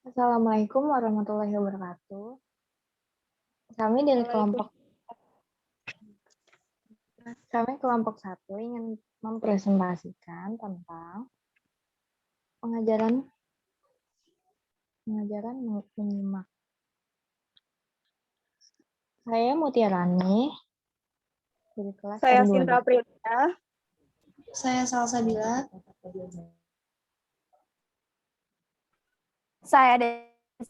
Assalamualaikum warahmatullahi wabarakatuh. Kami dari kelompok 1 ingin mempresentasikan tentang pengajaran menyimak. Saya Mutiarani dari kelas Saya M2. Sinta Priya. Saya Salsabila. Saya Desi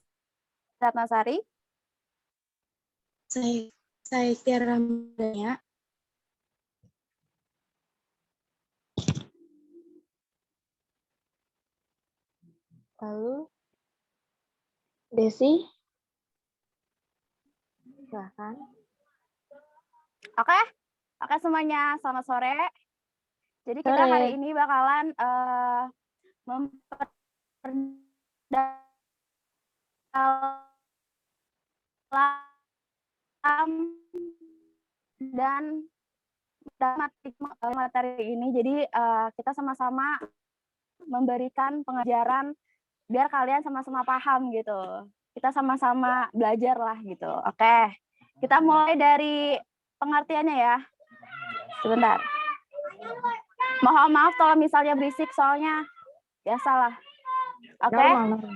Ratnasari. Saya Tiara Ramadhania. Lalu Desi, silahkan. Oke semuanya, selamat sore. Jadi kita Sore. hari ini bakalan dan materi ini. Jadi kita sama-sama memberikan pengajaran biar kalian sama-sama paham gitu. Kita sama-sama belajar lah gitu. Oke, kita mulai dari pengertiannya ya. Sebentar. Mohon maaf kalau misalnya berisik soalnya biasalah. Oke,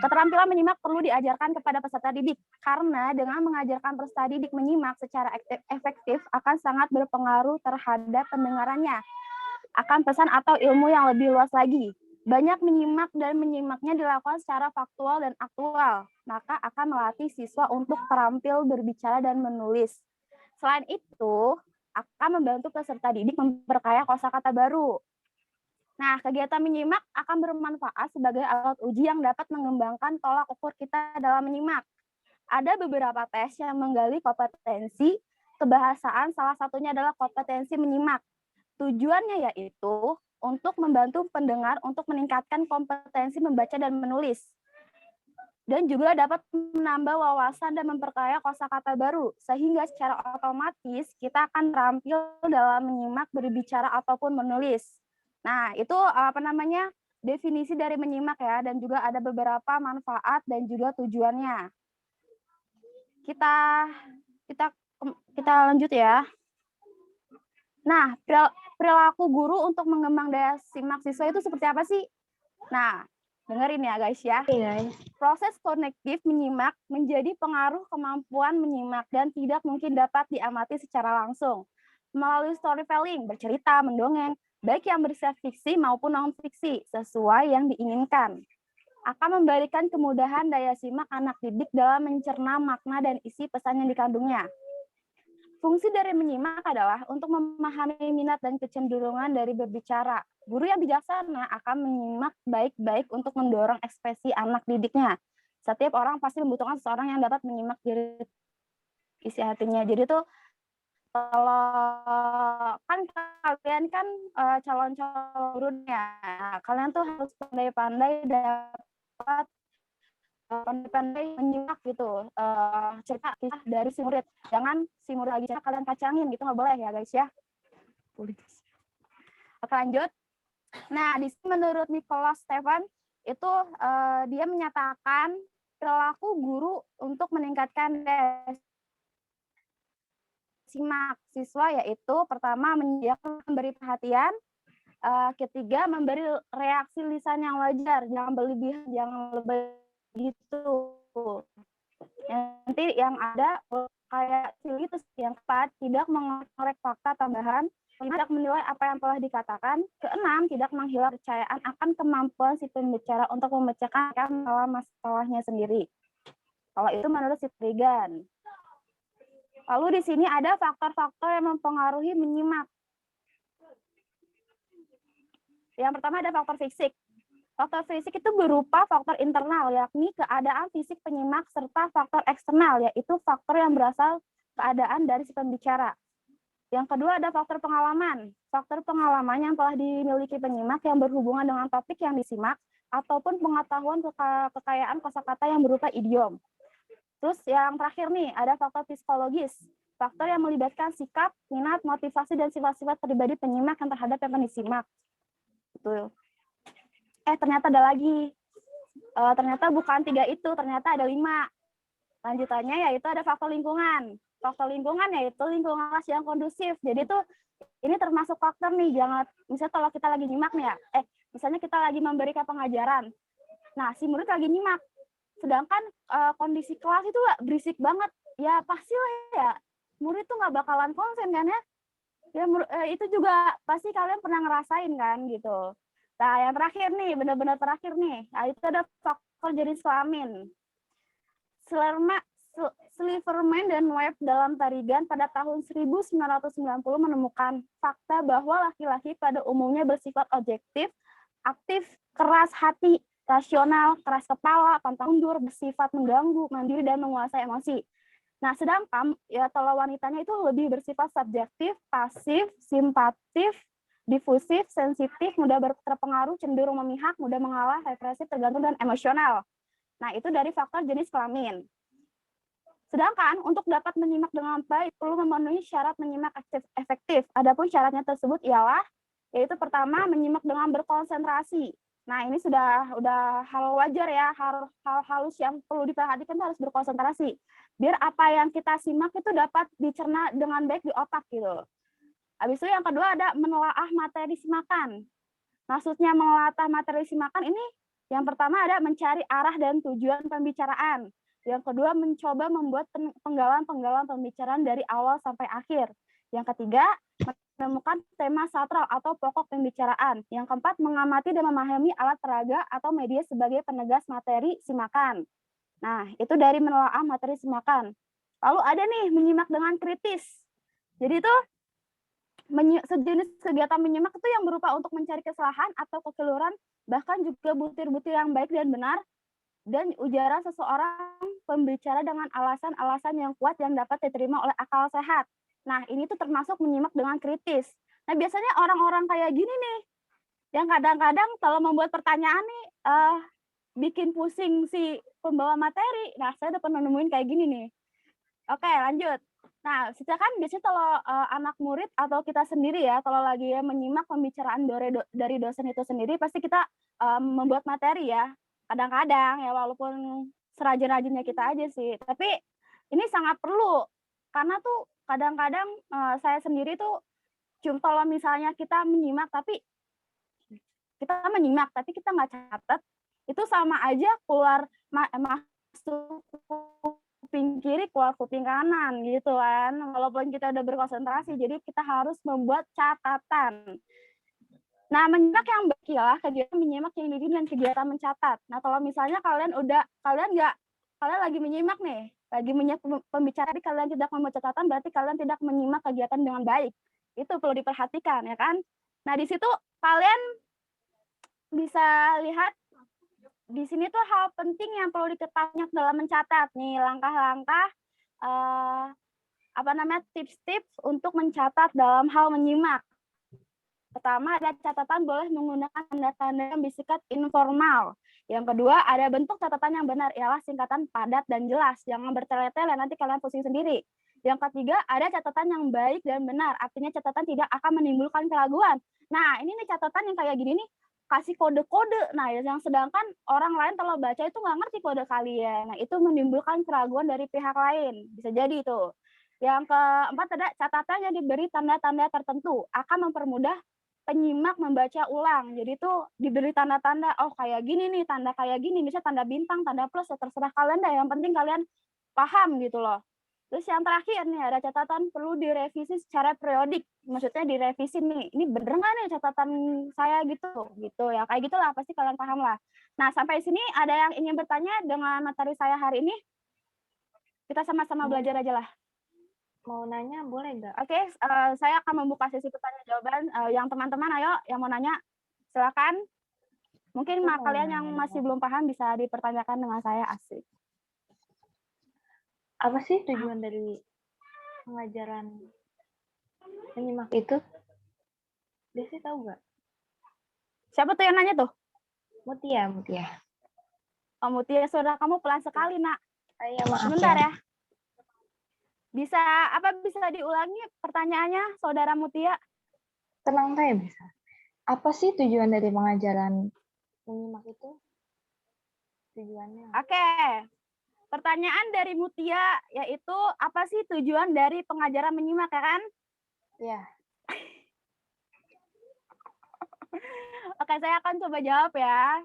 keterampilan menyimak perlu diajarkan kepada peserta didik karena dengan mengajarkan peserta didik menyimak secara efektif akan sangat berpengaruh terhadap pendengarannya, akan pesan atau ilmu yang lebih luas lagi. Banyak menyimak dan menyimaknya dilakukan secara faktual dan aktual, maka akan melatih siswa untuk terampil berbicara dan menulis. Selain itu, akan membantu peserta didik memperkaya kosakata baru. Nah, kegiatan menyimak akan bermanfaat sebagai alat uji yang dapat mengembangkan tolak ukur kita dalam menyimak. Ada beberapa tes yang menggali kompetensi kebahasaan, salah satunya adalah kompetensi menyimak. Tujuannya yaitu untuk membantu pendengar untuk meningkatkan kompetensi membaca dan menulis. Dan juga dapat menambah wawasan dan memperkaya kosakata baru, sehingga secara otomatis kita akan terampil dalam menyimak, berbicara, ataupun menulis. Nah, itu definisi dari menyimak ya, dan juga ada beberapa manfaat dan juga tujuannya. Kita lanjut ya. Nah, perilaku guru untuk mengembang daya simak siswa itu seperti apa sih? Nah, dengerin ya guys ya. Proses kognitif menyimak menjadi pengaruh kemampuan menyimak dan tidak mungkin dapat diamati secara langsung. Melalui storytelling, bercerita, mendongeng, baik yang bersifat fiksi maupun non-fiksi, sesuai yang diinginkan. Akan memberikan kemudahan daya simak anak didik dalam mencerna makna dan isi pesan yang dikandungnya. Fungsi dari menyimak adalah untuk memahami minat dan kecenderungan dari berbicara. Guru yang bijaksana akan menyimak baik-baik untuk mendorong ekspresi anak didiknya. Setiap orang pasti membutuhkan seseorang yang dapat menyimak diri isi hatinya. Jadi tuh kalau kan kalian kan calon-calon gurunya, kalian tuh harus pandai-pandai dapat pandai-pandai menyimak gitu cerita kisah dari si murid. Jangan si murid lagi cerita kalian kacangin gitu, nggak boleh ya guys ya. Oke lanjut. Nah di sini menurut Nicholas Stephen itu dia menyatakan perilaku guru untuk meningkatkan daya simak siswa yaitu pertama memberi perhatian, ketiga memberi reaksi lisan yang wajar, jangan berlebihan, jangan lebih gitu. Nanti yang ada kayak itu yang keempat, tidak mengorek fakta tambahan, tidak menilai apa yang telah dikatakan, keenam tidak menghilang kepercayaan akan kemampuan si pembicara untuk memecahkan masalahnya sendiri. Kalau itu menurut si Trigan. Lalu di sini ada faktor-faktor yang mempengaruhi menyimak. Yang pertama ada faktor fisik. Faktor fisik itu berupa faktor internal, yakni keadaan fisik penyimak, serta faktor eksternal, yaitu faktor yang berasal keadaan dari si pembicara. Yang kedua ada faktor pengalaman. Faktor pengalaman yang telah dimiliki penyimak yang berhubungan dengan topik yang disimak, ataupun pengetahuan kekayaan kosakata yang berupa idiom. Terus yang terakhir nih, ada faktor psikologis. Faktor yang melibatkan sikap, minat, motivasi, dan sifat-sifat pribadi penyimak yang terhadap yang akan disimak. Betul. Ternyata ada lagi ternyata bukan 3 itu, ternyata ada 5. Lanjutannya yaitu ada faktor lingkungan. Faktor lingkungan yaitu lingkungan kelas yang kondusif. Jadi tuh ini termasuk faktor nih, jangan misalnya kalau kita lagi nyimak nih ya, misalnya kita lagi memberikan pengajaran. Nah, si murid lagi nyimak. Sedangkan kondisi kelas itu berisik banget. Ya pasti lah ya, murid tuh nggak bakalan konsen kan ya. Ya itu juga pasti kalian pernah ngerasain kan gitu. Nah, yang terakhir nih, benar-benar terakhir nih, nah, itu ada faktor jenis kelamin. Sliverman dan Webb dalam Tarigan pada tahun 1990 menemukan fakta bahwa laki-laki pada umumnya bersifat objektif, aktif, keras hati, rasional, keras kepala, pantang mundur, bersifat mengganggu, mandiri, dan menguasai emosi. Nah, sedangkan ya kalau wanitanya itu lebih bersifat subjektif, pasif, simpatif, difusif, sensitif, mudah terpengaruh, cenderung memihak, mudah mengalah, represif, tergantung, dan emosional. Nah, itu dari faktor jenis kelamin. Sedangkan untuk dapat menyimak dengan baik perlu memenuhi syarat menyimak efektif. Adapun syaratnya tersebut ialah yaitu pertama menyimak dengan berkonsentrasi. Nah, ini sudah hal wajar ya, hal halus yang perlu diperhatikan itu harus berkonsentrasi. Biar apa yang kita simak itu dapat dicerna dengan baik di otak gitu. Habis itu yang kedua ada menelaah materi simakan. Maksudnya menelaah materi simakan ini yang pertama ada mencari arah dan tujuan pembicaraan. Yang kedua, mencoba membuat penggalan-penggalan pembicaraan dari awal sampai akhir. Yang ketiga, menemukan tema sakral atau pokok pembicaraan. Yang keempat, mengamati dan memahami alat peraga atau media sebagai penegas materi simakan. Nah, itu dari menelaah materi simakan. Lalu ada nih, menyimak dengan kritis. Jadi itu sejenis kegiatan menyimak itu yang berupa untuk mencari kesalahan atau kekeliruan, bahkan juga butir-butir yang baik dan benar, dan ujaran seseorang pembicara dengan alasan-alasan yang kuat yang dapat diterima oleh akal sehat. Nah, ini tuh termasuk menyimak dengan kritis. Nah, biasanya orang-orang kayak gini nih, yang kadang-kadang kalau membuat pertanyaan nih, bikin pusing si pembawa materi. Nah, saya udah pernah nemuin kayak gini nih. Oke, lanjut. Nah, kan biasanya kalau anak murid atau kita sendiri ya, kalau lagi menyimak pembicaraan dari dosen itu sendiri, pasti kita membuat materi ya. Kadang-kadang ya walaupun serajin-rajinnya kita aja sih, tapi ini sangat perlu karena tuh kadang-kadang saya sendiri tuh kalau misalnya kita menyimak tapi kita nggak catat, itu sama aja keluar masuk kuping kiri keluar kuping kanan gitu kan, walaupun kita udah berkonsentrasi, jadi kita harus membuat catatan. Nah, menyimak yang baik ya, kegiatan menyimak yang diiringi dengan kegiatan mencatat. Nah, kalau misalnya kalian lagi menyimak nih, lagi menyimak pembicaraan, kalian tidak membuat catatan, berarti kalian tidak menyimak kegiatan dengan baik. Itu perlu diperhatikan, ya kan? Nah, di situ kalian bisa lihat, di sini tuh hal penting yang perlu diketahui dalam mencatat. Nih, langkah-langkah, tips-tips untuk mencatat dalam hal menyimak. Pertama, ada catatan boleh menggunakan tanda-tanda yang bersifat informal. Yang kedua, ada bentuk catatan yang benar, ialah singkatan padat dan jelas. Jangan bertele-tele, nanti kalian pusing sendiri. Yang ketiga, ada catatan yang baik dan benar. Artinya catatan tidak akan menimbulkan keraguan. Nah, ini nih catatan yang kayak gini nih, kasih kode-kode. Nah, yang sedangkan orang lain kalau baca itu nggak ngerti kode kalian. Nah, itu menimbulkan keraguan dari pihak lain. Bisa jadi itu. Yang keempat, ada catatan yang diberi tanda-tanda tertentu. Akan mempermudah penyimak membaca ulang. Jadi tuh diberi tanda-tanda, oh kayak gini nih, tanda kayak gini, misalnya tanda bintang, tanda plus, ya terserah kalian deh, yang penting kalian paham gitu loh. Terus yang terakhir nih, ada catatan perlu direvisi secara periodik. Maksudnya direvisi nih, ini bener nggak nih catatan saya gitu ya, kayak gitulah, pasti kalian paham lah. Nah, sampai sini ada yang ingin bertanya dengan materi saya hari ini? Kita sama-sama belajar aja lah. Mau nanya boleh nggak? Oke, saya akan membuka sesi pertanyaan-jawaban. Yang teman-teman, ayo yang mau nanya, silakan. Mungkin kalian yang masih belum paham bisa dipertanyakan dengan saya, asik. Apa sih tujuan dari pengajaran menyimak itu? Desi tahu nggak? Siapa tuh yang nanya tuh? Mutia. Oh, Mutia, saudara kamu pelan sekali, nak. Iya, maaf Sebentar ya. ya. Bisa diulangi pertanyaannya, saudara Mutia? Tenang saya bisa. Apa sih tujuan dari pengajaran menyimak itu? tujuannya. Oke. Pertanyaan dari Mutia yaitu apa sih tujuan dari pengajaran menyimak ya kan? Iya. Oke, saya akan coba jawab ya.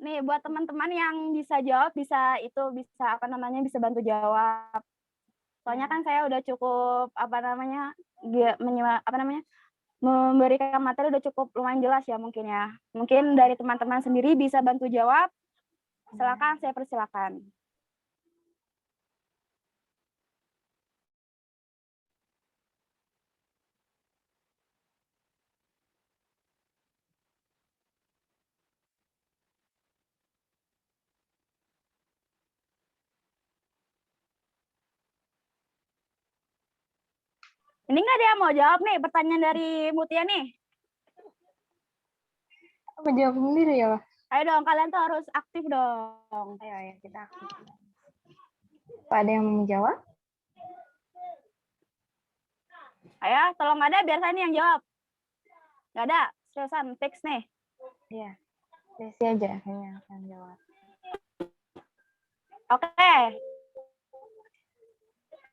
Nih buat teman-teman yang bisa jawab bisa bisa bantu jawab. Soalnya kan saya udah cukup memberikan materi udah cukup lumayan jelas ya mungkin ya. Mungkin dari teman-teman sendiri bisa bantu jawab. Silakan, saya persilakan. Ini nggak ada yang mau jawab nih pertanyaan dari Mutia nih. Apa jawab sendiri ya, Pak? Ayo dong, kalian tuh harus aktif dong. Ayo, kita aktif. Pak, ada yang mau menjawab? Ayo, tolong nggak ada, biar saya nih yang jawab. Nggak ada, seriusan, fix nih. Iya. Desi aja yang akan jawab. Oke.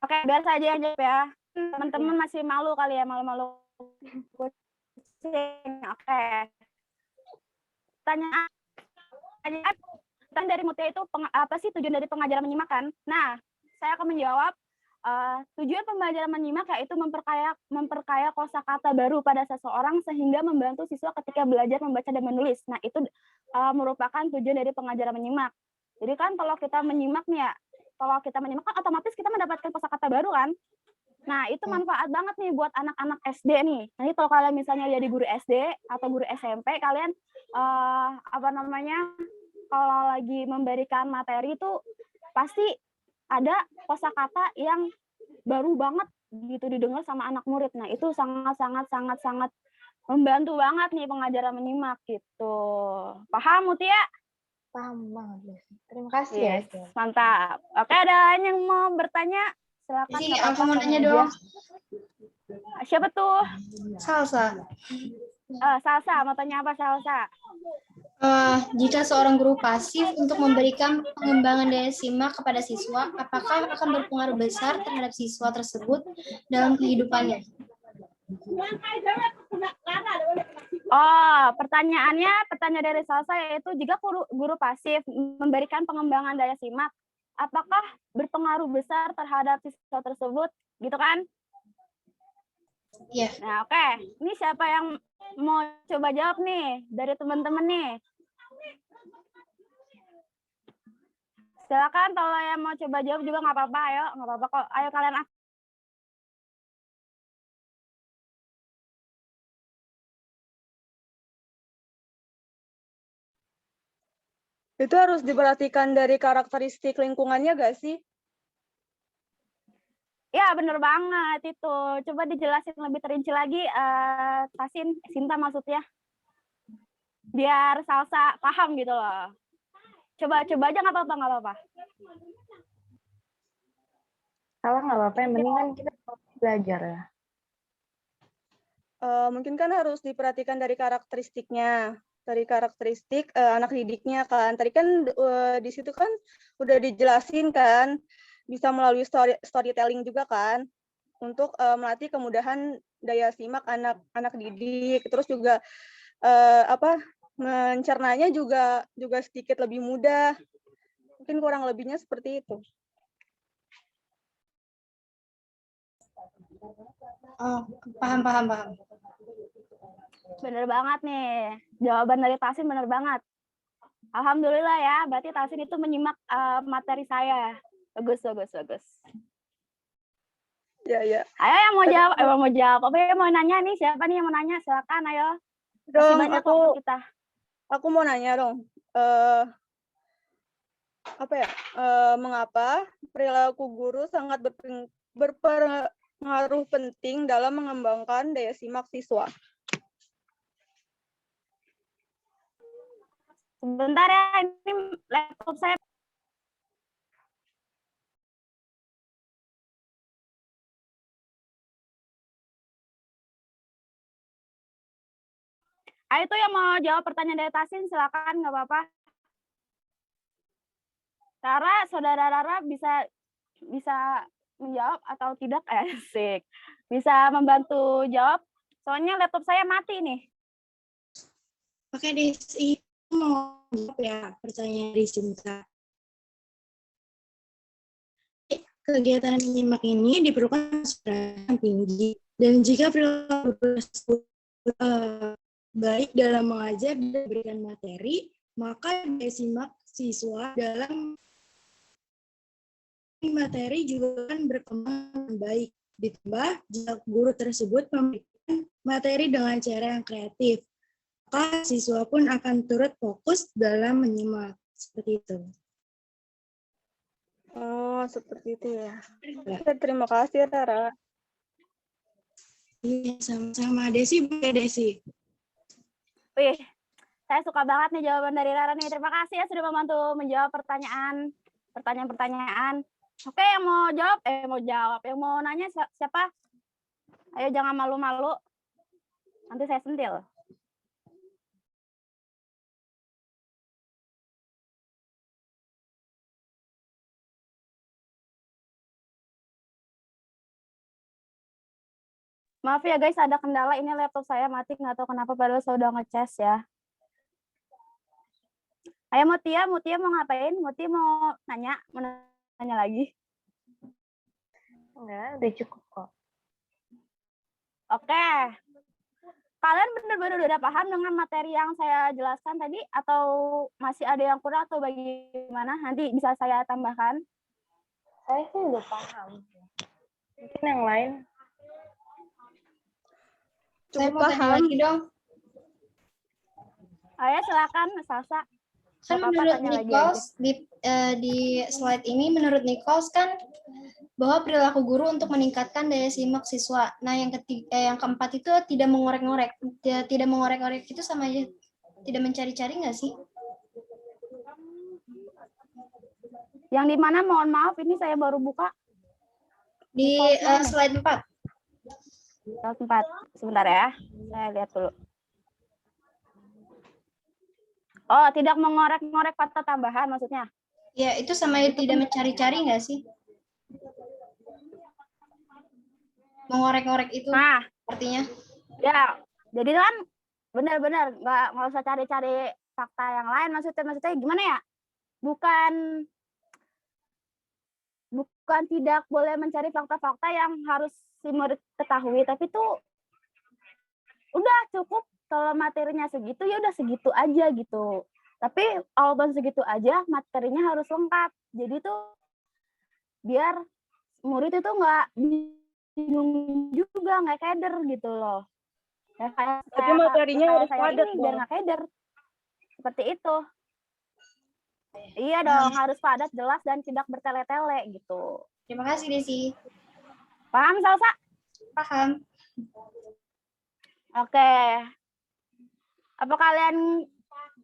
Oke, biar saja yang jawab ya. Teman-teman masih malu kali ya, malu-malu kucing. Oke. Pertanyaan dari Mutia itu apa sih tujuan dari pengajaran menyimak kan? Nah, saya akan menjawab tujuan pembelajaran menyimak yaitu memperkaya kosakata baru pada seseorang sehingga membantu siswa ketika belajar membaca dan menulis. Nah, itu merupakan tujuan dari pengajaran menyimak. Jadi kan kalau kita menyimak nih ya, kan otomatis kita mendapatkan kosakata baru kan? Nah, itu manfaat banget nih buat anak-anak SD nih. Nanti kalau kalian misalnya jadi guru SD atau guru SMP, kalian kalau lagi memberikan materi itu pasti ada kosakata yang baru banget gitu didengar sama anak murid. Nah, itu sangat membantu banget nih pengajaran menyimak gitu. Paham, Mutia? Paham banget, Desi. Terima kasih Yes, ya. mantap. Oke, ada yang mau bertanya? Silakan. Jadi aku mau nanya dong. Siapa tuh? Salsa. Salsa, mau tanya apa Salsa? Jika seorang guru pasif untuk memberikan pengembangan daya simak kepada siswa, apakah akan berpengaruh besar terhadap siswa tersebut dalam kehidupannya? Pertanyaan dari Salsa yaitu jika guru pasif memberikan pengembangan daya simak, apakah berpengaruh besar terhadap siswa tersebut, gitu kan? Iya. Nah, oke. Ini siapa yang mau coba jawab nih dari teman-teman nih? Silakan, kalau yang mau coba jawab juga nggak apa-apa, ayo, nggak apa-apa kok. Ayo kalian. Itu harus diperhatikan dari karakteristik lingkungannya gak sih? Ya, bener banget itu. Coba dijelasin lebih terinci lagi, Tasin, Sinta maksudnya. Biar Salsa paham gitu loh. Coba aja nggak apa-apa. Salah nggak apa-apa, yang penting kan kita belajar ya. Mungkin kan harus diperhatikan dari karakteristiknya, dari karakteristik anak didiknya kan. Tadi kan di situ kan udah dijelasin kan, bisa melalui storytelling juga kan, untuk melatih kemudahan daya simak anak didik. Terus juga mencernanya juga sedikit lebih mudah. Mungkin kurang lebihnya seperti itu. Oh, paham. Bener banget nih. Jawaban dari Tasin bener banget. Alhamdulillah ya, berarti Tasin itu menyimak materi saya. Bagus. Ya. Ayo yang mau jawab, Apa yang mau nanya nih? Siapa nih yang mau nanya? Silakan, ayo. Masih banyak waktu kita. Aku mau nanya dong. Mengapa perilaku guru sangat berpengaruh penting dalam mengembangkan daya simak siswa? Sebentar ya, ini laptop saya. Ayo tuh yang mau jawab pertanyaan dari Tasin, silakan, nggak apa-apa. Rara, saudara Rara bisa menjawab atau tidak? Asik. Bisa membantu jawab? Soalnya laptop saya mati nih. Oke, Desi, mau jawab ya pertanyaan Desi minta. Kegiatan menyimak ini diperlukan yang tinggi, dan jika perilaku tersebut baik dalam mengajar dan memberikan materi, maka daya simak siswa dalam materi juga akan berkembang dengan baik. Ditambah, jika guru tersebut memberikan materi dengan cara yang kreatif, maka siswa pun akan turut fokus dalam menyimak. Seperti itu. Oh, seperti itu ya. Oke, terima kasih, Rara. Iya, sama-sama. Desi, boleh Desi. Wih, saya suka banget nih jawaban dari Rara nih. Terima kasih ya sudah membantu menjawab pertanyaan-pertanyaan. Oke, yang mau jawab, yang mau nanya siapa? Ayo jangan malu-malu. Nanti saya sentil. Maaf ya guys, ada kendala. Ini laptop saya mati, nggak tahu kenapa, padahal saya udah ngecas ya. Ayo Mutia mau ngapain? Mutia mau nanya lagi? Enggak, udah cukup kok. Oke. Kalian benar-benar udah paham dengan materi yang saya jelaskan tadi? Atau masih ada yang kurang atau bagaimana? Nanti bisa saya tambahkan. Saya sih udah paham. Mungkin yang lain. Saya Cukup mau tanya paham. lagi dong. Ayo silakan, Salsa. Kan Nggak apa-apa, menurut tanya lagi Nichols di slide ini, menurut Nichols kan bahwa perilaku guru untuk meningkatkan daya simak siswa. Nah, yang keempat itu tidak mengorek-ngorek. Tidak mengorek-ngorek itu sama aja tidak mencari-cari nggak sih? Yang di mana, mohon maaf, ini saya baru buka. Di slide 4. Slide 4. Sebentar ya, saya lihat dulu. Oh, tidak mengorek-ngorek kata tambahan maksudnya? Ya, itu sama tidak mencari-cari nggak sih? Mengorek-ngorek itu Nah, artinya? ya, jadi kan benar-benar nggak usah cari-cari fakta yang lain. Maksudnya gimana ya? Bukan tidak boleh mencari fakta-fakta yang harus si murid ketahui, tapi tuh udah cukup kalau materinya segitu ya udah segitu aja gitu. Tapi walaupun segitu aja materinya harus lengkap. Jadi tuh biar murid itu nggak bingung juga, nggak keder gitu loh. Ya, Tapi materinya harus padat biar nggak keder. Seperti itu. Iya dong, harus padat, jelas, dan tidak bertele-tele gitu. Terima kasih, Desi. Paham, Salsa? Paham. Oke. Apa kalian,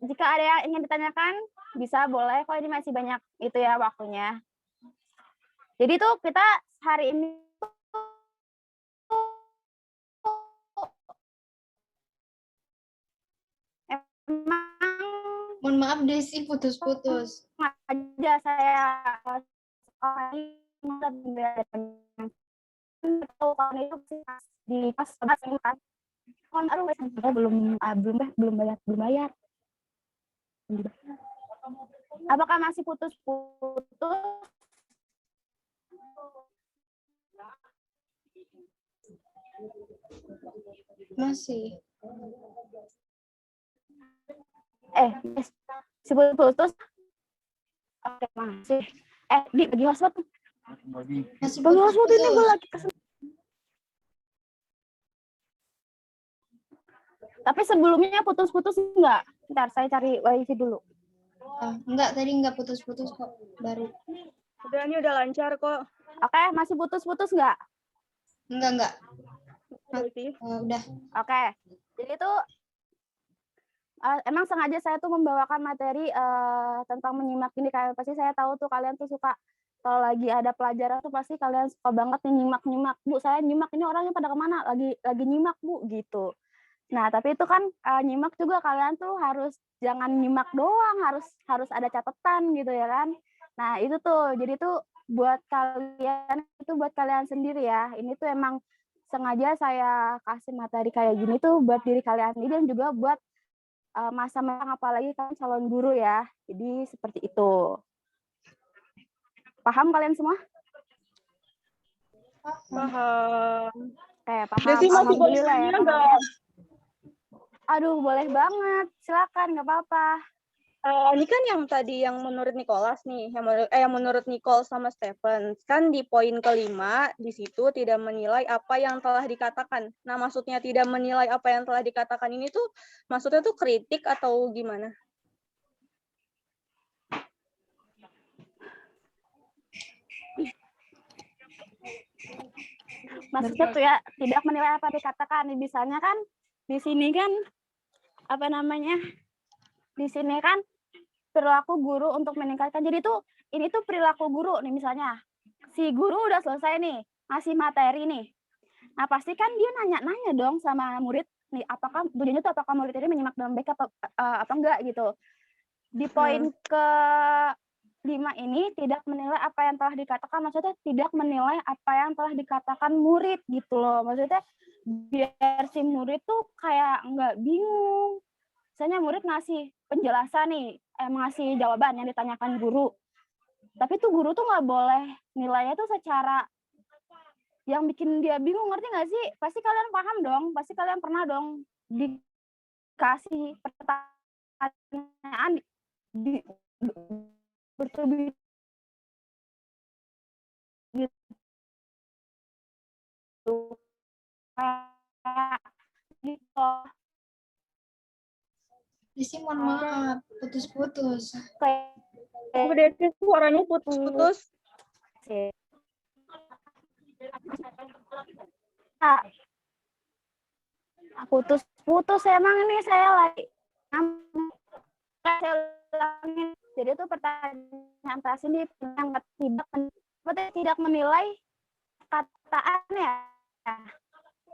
jika ada yang ingin ditanyakan, bisa, boleh. Kok ini masih banyak itu ya waktunya. Jadi tuh kita hari ini emang Mohon maaf, Desi putus-putus. aja saya di pas belum bayar. Apakah masih putus-putus? Masih. Si putus. Oke, masih. Bagi hotspot. Masih Bagi hotspot ini gue putus-putus. lagi kesel. Tapi sebelumnya putus-putus enggak? Bentar, saya cari wifi dulu. Enggak, tadi enggak putus-putus kok. Baru. Udah, ini udah lancar kok. Oke, masih putus-putus enggak? Enggak. Wifi. Udah. Oke. Jadi itu emang sengaja saya tuh membawakan materi tentang menyimak ini. Kayak pasti saya tahu tuh kalian tuh suka kalau lagi ada pelajaran tuh pasti kalian suka banget nih nyimak. Bu, saya nyimak, ini orangnya pada kemana? Lagi nyimak, Bu, gitu. Nah, tapi itu kan nyimak juga kalian tuh harus jangan nyimak doang, harus ada catatan gitu ya kan. Nah, itu tuh. Jadi tuh buat kalian sendiri ya. Ini tuh emang sengaja saya kasih materi kayak gini tuh buat diri kalian sendiri dan juga buat masa mendatang, apalagi kan calon guru ya. Jadi seperti itu. Paham kalian semua? Paham. Paham. Desi masih boleh Alhamdulillah ya. tanya nggak? Aduh, boleh banget. Silakan, nggak apa-apa. Ini kan yang tadi yang menurut Nicholas nih, yang menurut Nicole sama Stephen, kan di poin kelima di situ tidak menilai apa yang telah dikatakan. Nah, maksudnya tidak menilai apa yang telah dikatakan ini tuh maksudnya tuh kritik atau gimana? Maksudnya tuh ya tidak menilai apa dikatakan. Misalnya kan di sini kan apa namanya? Di sini kan perilaku guru untuk meningkatkan. Jadi tuh ini tuh perilaku guru nih, misalnya si guru udah selesai nih ngasih materi nih. Nah, pasti kan dia nanya-nanya dong sama murid nih, apakah tujuannya tuh apakah murid ini menyimak dengan baik apa enggak gitu. Di poin ke 5 ini tidak menilai apa yang telah dikatakan, maksudnya tidak menilai apa yang telah dikatakan murid gitu loh. Maksudnya biar si murid tuh kayak nggak bingung. Misalnya murid ngasih penjelasan nih, ngasih jawaban yang ditanyakan guru. Tapi tuh guru tuh nggak boleh nilainya tuh secara yang bikin dia bingung, ngerti nggak sih? Pasti kalian paham dong, pasti kalian pernah dong dikasih pertanyaan bertubi gitu. Kayak gitu. Desi mohon maaf, putus-putus. Udah suaranya putus-putus. Putus emang ini saya lagi jadi itu pertanyaan tas ini yang tidak menilai kataan ya,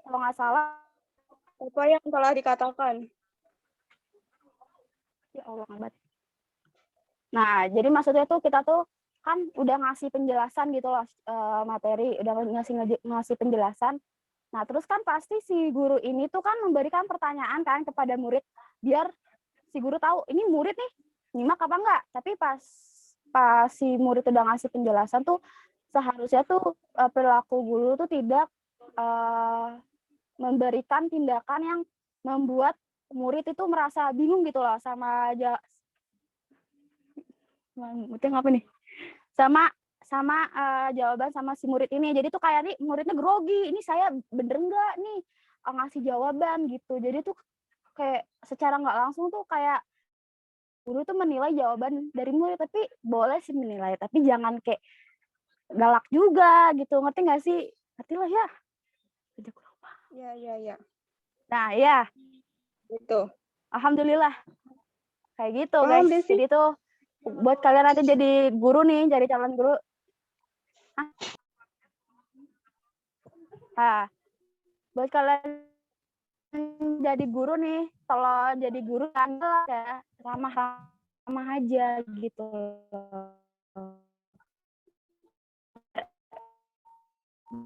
kalau nggak salah Apa yang telah dikatakan? ya Allah abad. Nah, jadi maksudnya tuh kita tuh kan udah ngasih penjelasan gitu loh, materi, udah ngasih penjelasan. Nah, terus kan pasti si guru ini tuh kan memberikan pertanyaan kan kepada murid, biar si guru tahu ini murid nih nyimak apa enggak. Tapi pas si murid udah ngasih penjelasan tuh, seharusnya tuh perilaku guru tuh tidak memberikan tindakan yang membuat murid itu merasa bingung gitu loh sama apa nih? Sama jawaban sama si murid ini. Jadi tuh kayak nih muridnya grogi, ini saya bener nggak nih ngasih jawaban gitu. Jadi tuh kayak secara nggak langsung tuh kayak guru tuh menilai jawaban dari murid, tapi boleh sih menilai, tapi jangan kayak galak juga gitu, ngerti nggak sih? Ngerti lah ya? Ya. Nah ya. Itu. Alhamdulillah. Kayak gitu Paham, guys. Desi? Jadi tuh buat kalian nanti jadi guru nih, jadi calon guru. Nah, buat kalian jadi guru nih, kalau jadi guru kan ya ramah-ramah aja gitu.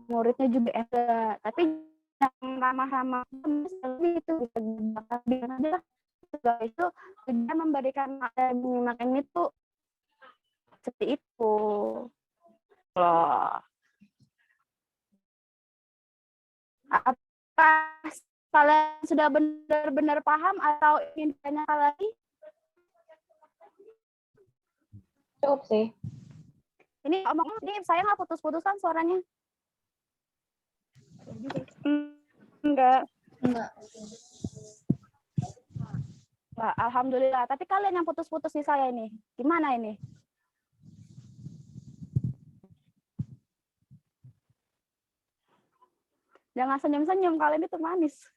Muridnya juga enggak, tapi yang ramah-ramah itu bisa aja itu dia memberikan menyimak ini tuh seperti itu loh. Apa kalian sudah benar-benar paham atau ingin ditanyakan lagi? Cukup sih. Ini omong ini saya nggak putus-putus kan suaranya? Enggak. Nah, alhamdulillah. Tapi kalian yang putus-putus di saya ini, gimana ini? Jangan senyum-senyum, kalian itu manis.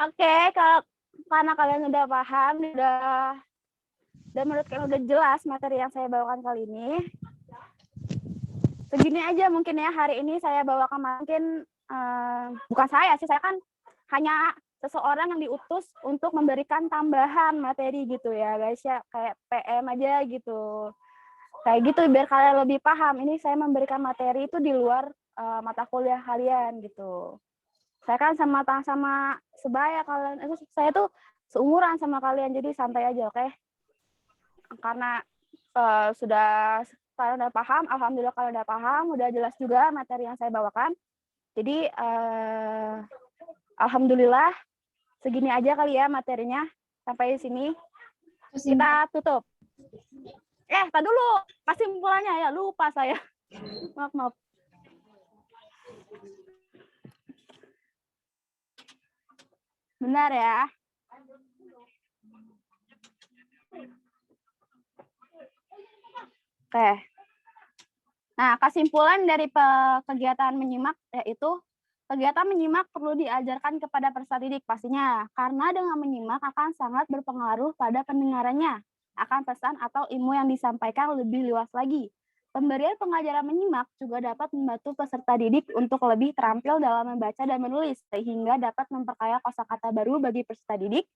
Oke, karena kalian udah paham, dan menurut kalian udah jelas materi yang saya bawakan kali ini. Segini aja mungkin ya hari ini saya bawakan, mungkin bukan saya sih, saya kan hanya seseorang yang diutus untuk memberikan tambahan materi gitu ya guys ya, kayak PM aja gitu. Kayak gitu biar kalian lebih paham. Ini saya memberikan materi itu di luar mata kuliah kalian gitu. Saya kan sama sebaya kalian, saya tuh seumuran sama kalian, jadi santai aja, oke? Karena sudah kalian udah paham, alhamdulillah kalian udah paham, udah jelas juga materi yang saya bawakan. Jadi alhamdulillah segini aja kali ya materinya, sampai sini kita tutup. Tak dulu, kesimpulannya ya, lupa saya. Maaf. Benar ya. Oke. Nah, kesimpulan dari kegiatan menyimak yaitu kegiatan menyimak perlu diajarkan kepada peserta didik pastinya, karena dengan menyimak akan sangat berpengaruh pada pendengarannya, akan pesan atau ilmu yang disampaikan lebih luas lagi. Pemberian pengajaran menyimak juga dapat membantu peserta didik untuk lebih terampil dalam membaca dan menulis, sehingga dapat memperkaya kosakata baru bagi peserta didik.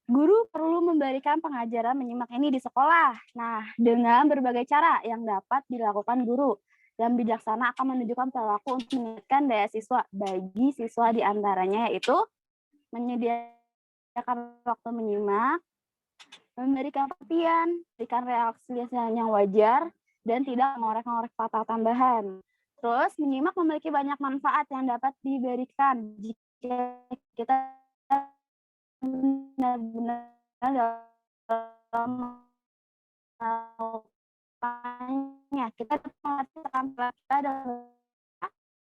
Guru perlu memberikan pengajaran menyimak ini di sekolah. Nah, dengan berbagai cara yang dapat dilakukan guru yang bijaksana akan menunjukkan perilaku untuk meningkatkan daya siswa bagi siswa diantaranya yaitu menyediakan waktu menyimak, memberikan perhatian, memberikan reaksi yang wajar, dan tidak mengorek-ngorek kata tambahan. Terus, menyimak memiliki banyak manfaat yang dapat diberikan jika kita benar-benar dalam melakukannya. Kita melatih kita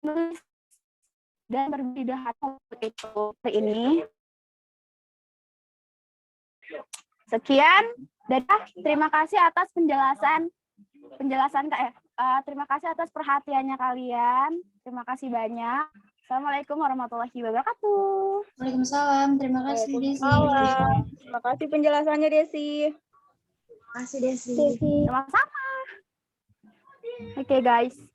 menulis dan berbidah itu ini. Sekian, terima kasih atas penjelasan terima kasih atas perhatiannya kalian. Terima kasih banyak. Assalamualaikum warahmatullahi wabarakatuh. Waalaikumsalam. Terima kasih Desi. Terima kasih penjelasannya Desi. Terima kasih Desi. Sama-sama. Oke guys.